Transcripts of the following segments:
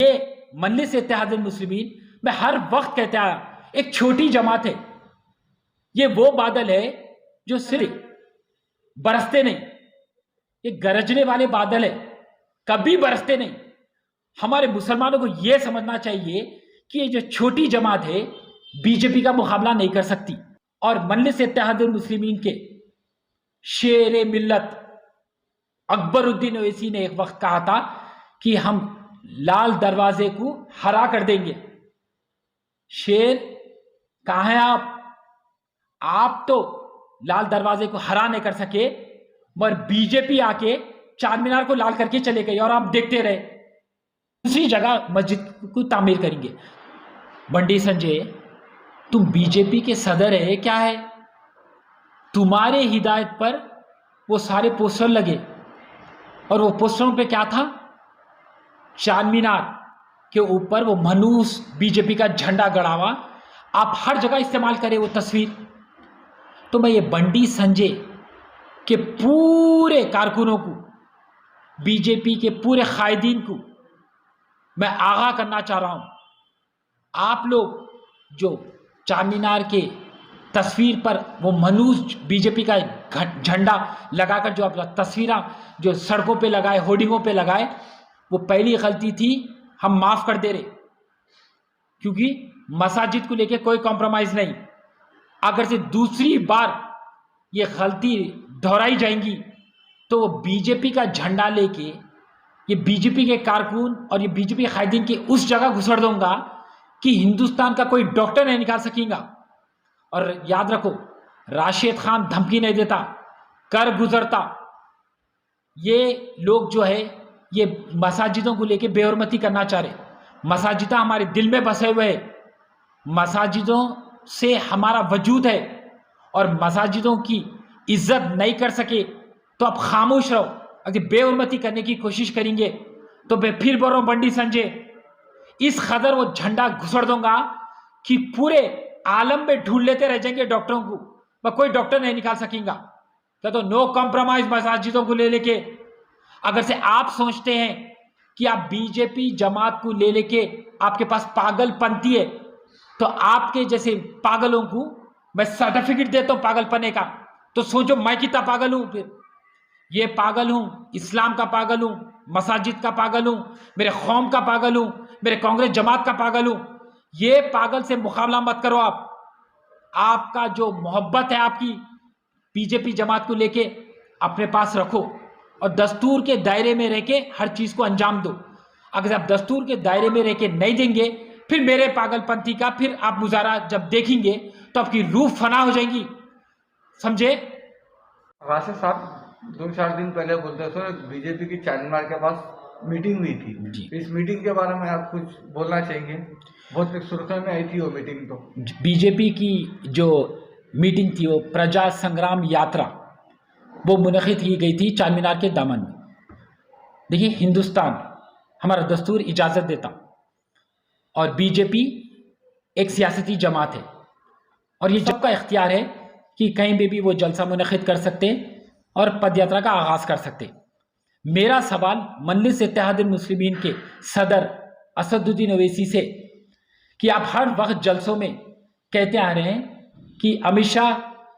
ये मजलिस इत्तेहादुल मुस्लिमीन में हर वक्त कहता है एक छोटी जमात है। ये वो बादल है जो सिर्फ बरसते नहीं, ये गरजने वाले बादल है, कभी बरसते नहीं। हमारे मुसलमानों को यह समझना चाहिए कि ये जो छोटी जमात है बीजेपी का मुकाबला नहीं कर सकती। और मजलिस इत्तेहादुल मुस्लिमीन के शेर मिल्लत अकबरुद्दीन ओवैसी ने एक वक्त कहा था कि हम लाल दरवाजे को हरा कर देंगे। शेर, कहाँ हैं आप तो लाल दरवाजे को हरा नहीं कर सके, मगर बीजेपी आके चार मीनार को लाल करके चले गए और आप देखते रहे। दूसरी जगह मस्जिद को तामीर करेंगे। बंडी संजय, तुम बीजेपी के सदर है क्या है? तुम्हारे हिदायत पर वो सारे पोस्टर लगे और वो पोस्टरों पे क्या था? चार मीनार के ऊपर वो मनूस बीजेपी का झंडा गड़ा हुआ। आप हर जगह इस्तेमाल करें वो तस्वीर। तो मैं ये बंडी संजय के पूरे कारकुनों को, बीजेपी के पूरे कायदीन को मैं आगाह करना चाह रहा हूं। आप लोग जो चार मीनार के तस्वीर पर वो मनूस बीजेपी का झंडा लगाकर जो आप तस्वीरें जो सड़कों पे लगाए, होर्डिंगों पे लगाए, वो पहली गलती थी, हम माफ कर दे रहे, क्योंकि मसाजिद को लेके कोई कॉम्प्रोमाइज नहीं। अगर से दूसरी बार ये गलती दोहराई जाएंगी तो वो बीजेपी का झंडा लेके ये बीजेपी के कारकुन और ये बीजेपी कायदीन की उस जगह घुसड़ दूंगा कि हिंदुस्तान का कोई डॉक्टर नहीं निकाल सकेगा। और याद रखो, राशिद खान धमकी नहीं देता, कर गुजरता। ये लोग जो है ये मसाजिदों को लेके बेहरमती करना चाह रहे। मसाजिद हमारे दिल में बसे हुए हैं, मसाजिदों से हमारा वजूद है, और मसाजिदों की इज्जत नहीं कर सके तो आप खामोश रहो। अगर बेहरमती करने की कोशिश करेंगे तो मैं फिर बोल रहा हूं बंडी संजय, इस कदर वो झंडा घुसड़ दूंगा कि पूरे आलम में ढूंढ लेते रह जाएंगे डॉक्टरों को, पर कोई डॉक्टर नहीं निकाल सकेगा। तो नो कॉम्प्रोमाइज मसाजिदों को ले लेके। अगर से आप सोचते हैं कि आप बीजेपी जमात को ले लेके आपके पास पागलपंती है, तो आपके जैसे पागलों को मैं सर्टिफिकेट देता हूं पागलपने का। तो सोचो मैं कितना पागल हूं। फिर ये पागल हूं, इस्लाम का पागल हूं, मसाजिद का पागल हूं, मेरे कौम का पागल हूं, मेरे कांग्रेस जमात का पागल हूं। ये पागल से मुकाबला मत करो। आपका जो मोहब्बत है आपकी बीजेपी जमात को लेके अपने पास रखो और दस्तूर के दायरे में रह के हर चीज को अंजाम दो। अगर आप दस्तूर के दायरे में रह के नहीं देंगे, फिर मेरे पागलपंथी का फिर आप मुजाहरा जब देखेंगे तो आपकी रूह फना हो जाएगी, समझे? राशिद साहब 2-4 दिन पहले बोलते थे बीजेपी की चार मीनार के पास मीटिंग हुई थी। इस मीटिंग के बारे में आप कुछ बोलना चाहेंगे? बहुत सुर्खियों में आई थी वो मीटिंग। तो बीजेपी की जो मीटिंग थी वो प्रजा संग्राम यात्रा वो मुनक़िद की गई थी चार मीनार के दामन में। देखिए, हिंदुस्तान हमारा दस्तूर इजाज़त देता और बीजेपी एक सियासती जमात है और ये सबका इख्तियार है कि कहीं भी वो जलसा मुनक़िद कर सकते और पदयात्रा का आगाज़ कर सकते। मेरा सवाल मजलिस इत्तेहादुल मुस्लिमीन के सदर असदुद्दीन ओवैसी से कि आप हर वक्त जलसों में कहते आ रहे हैं कि अमित शाह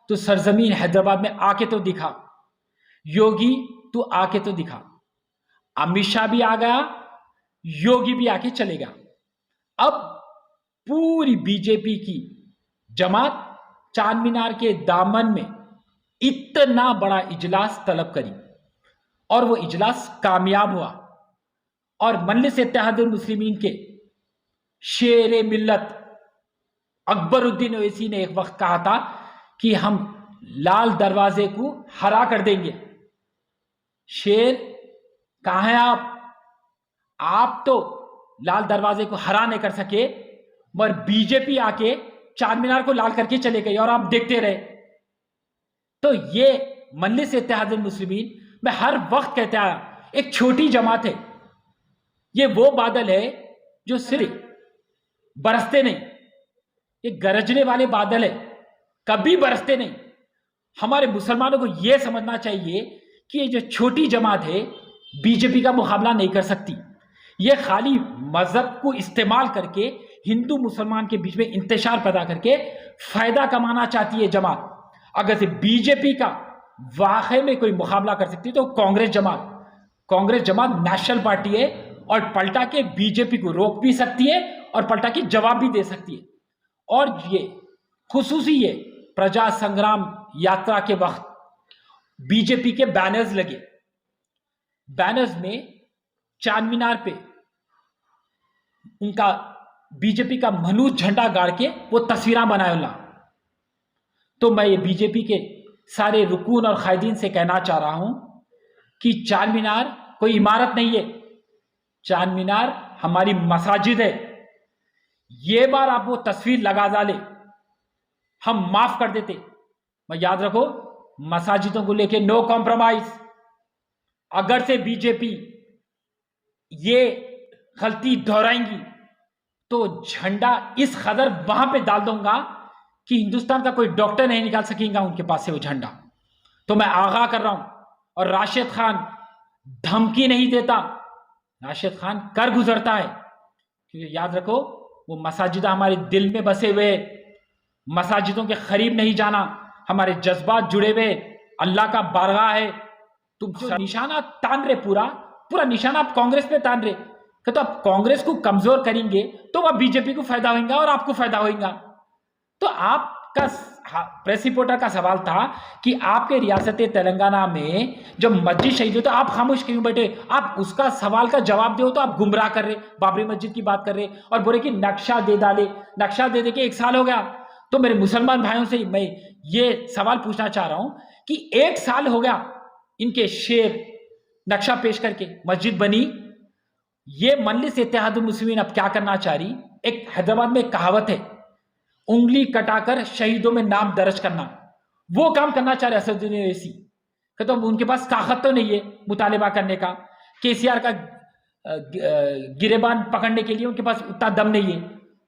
तो सरजमीन हैदराबाद में आके तो दिखा, योगी तू आके तो दिखा। अमित शाह भी आ गया, योगी भी आके चलेगा। अब पूरी बीजेपी की जमात चार मीनार के दामन में इतना बड़ा इजलास तलब करी और वो इजलास कामयाब हुआ। और मजलिस इत्तेहादुल मुस्लिमीन के शेर मिल्लत अकबरुद्दीन ओवैसी ने एक वक्त कहा था कि हम लाल दरवाजे को हरा कर देंगे। शेर, कहाँ हैं आप तो लाल दरवाजे को हरा नहीं कर सके, मगर बीजेपी आके चार मीनार को लाल करके चले गए और आप देखते रहे। तो ये मजलिस इत्तेहादुल मुस्लिमीन में हर वक्त कहता है एक छोटी जमात है। ये वो बादल है जो सिर्फ बरसते नहीं, ये गरजने वाले बादल है, कभी बरसते नहीं। हमारे मुसलमानों को यह समझना चाहिए कि ये जो छोटी जमात है बीजेपी का मुकाबला नहीं कर सकती। ये खाली मजहब को इस्तेमाल करके हिंदू मुसलमान के बीच में इंतशार पैदा करके फायदा कमाना चाहती है जमात। अगर से बीजेपी का वाकई में कोई मुकाबला कर सकती है तो कांग्रेस जमात नेशनल पार्टी है और पलटा के बीजेपी को रोक भी सकती है और पलटा के जवाब भी दे सकती है। और ये खुसूसी ये प्रजा संग्राम यात्रा के वक्त बीजेपी के बैनर्स लगे, बैनर्स में चार मीनार पे उनका बीजेपी का मनुष्य झंडा गाड़ के वो तस्वीरें बनाए। तो मैं ये बीजेपी के सारे रुकून और कायदीन से कहना चाह रहा हूं कि चार मीनार कोई इमारत नहीं है, चार मीनार हमारी मसाजिद है। ये बार आप वो तस्वीर लगा डाले हम माफ कर देते। मैं याद रखो, मसाजिदों को लेके नो कॉम्प्रोमाइज। अगर से बीजेपी ये गलती दोहराएंगी तो झंडा इस कदर वहां पे डाल दूंगा कि हिंदुस्तान का कोई डॉक्टर नहीं निकाल सकेगा उनके पास से वो झंडा। तो मैं आगाह कर रहा हूं, और राशिद खान धमकी नहीं देता, राशिद खान कर गुजरता है। क्योंकि याद रखो, वो मसाजिद हमारे दिल में बसे हुए, मसाजिदों के करीब नहीं जाना, हमारे जज्बात जुड़े हुए, अल्लाह का बारगाह है। तुम जो निशाना तान रहे, पूरा निशाना आप कांग्रेस पे तान रहे, तो आप कांग्रेस को कमजोर करेंगे तो वह बीजेपी को फायदा होगा और आपको फायदा होगा। तो आपका प्रेस रिपोर्टर का सवाल था कि आपके रियासत तेलंगाना में जब मस्जिद शहीद हो तो आप खामोश क्यों बैठे? आप उसका सवाल का जवाब दो तो आप गुमराह कर रहे, बाबरी मस्जिद की बात कर रहे और बोले कि नक्शा दे डाले। नक्शा दे के 1 साल हो गया। तो मेरे मुसलमान भाइयों से मैं ये सवाल पूछना चाह रहा हूं कि 1 साल हो गया इनके शेर नक्शा पेश करके मस्जिद बनी। ये मजलिस इत्तेहादुल मुस्लिमीन अब क्या करना चाह रही? एक हैदराबाद में एक कहावत है, उंगली कटाकर शहीदों में नाम दर्ज करना, वो काम करना चाह रहे असदुद्दीन ओवैसी। तो उनके पास ताकत तो नहीं है मुतालिबा करने का, केसीआर का गिरेबान पकड़ने के लिए उनके पास उतना दम नहीं है।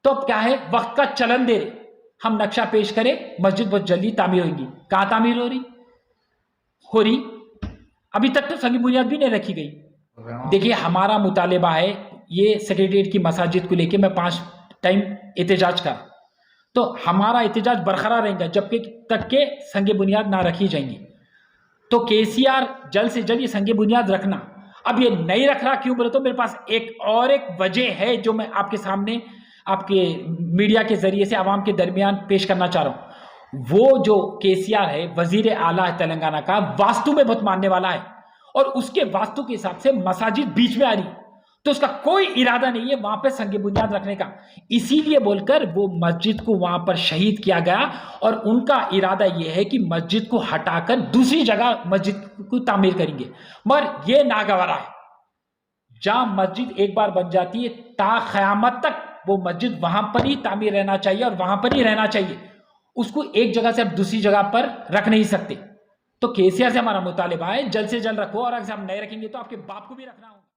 तो अब क्या है, वक्त का चलन दे रहे, हम नक्शा पेश करें, मस्जिद बहुत जल्दी तामीर होगी। कहां तामीर हो रही? अभी तक तो संगी बुनियाद भी नहीं रखी गई। देखिए, हमारा मुतालिबा है ये सेक्रेटेरिएट की मसाजिद को लेके मैं 5 टाइम एहतजाज कर, तो हमारा एहतजाज बरकरार रहेगा जब तक के संगे बुनियाद ना रखी जाएंगी। तो केसीआर जल्द से जल्द ये संगे बुनियाद रखना। अब ये नहीं रख रहा क्यों बोले तो मेरे पास एक वजह है जो मैं आपके सामने आपके मीडिया के जरिए से आवाम के दरमियान पेश करना चाह रहा हूं। वो जो केसीआर है, वजीर आला है तेलंगाना का, वास्तु में बहुत मानने वाला है और उसके वास्तु के हिसाब से मसाजिद बीच में आ रही, तो उसका कोई इरादा नहीं है वहां पे संगे बुनियाद रखने का। इसीलिए बोलकर वो मस्जिद को वहां पर शहीद किया गया और उनका इरादा यह है कि मस्जिद को हटाकर दूसरी जगह मस्जिद को तामीर करेंगे। मगर यह नागवारा है, जहां मस्जिद एक बार बन जाती है ता क़यामत तक वो मस्जिद वहां पर ही तामीर रहना चाहिए और वहां पर ही रहना चाहिए। उसको एक जगह से आप दूसरी जगह पर रख नहीं सकते। तो केसीआर से हमारा मुतालिबा है जल्द से जल्द रखो, और अगर हम नहीं रखेंगे तो आपके बाप को भी रखना होगा।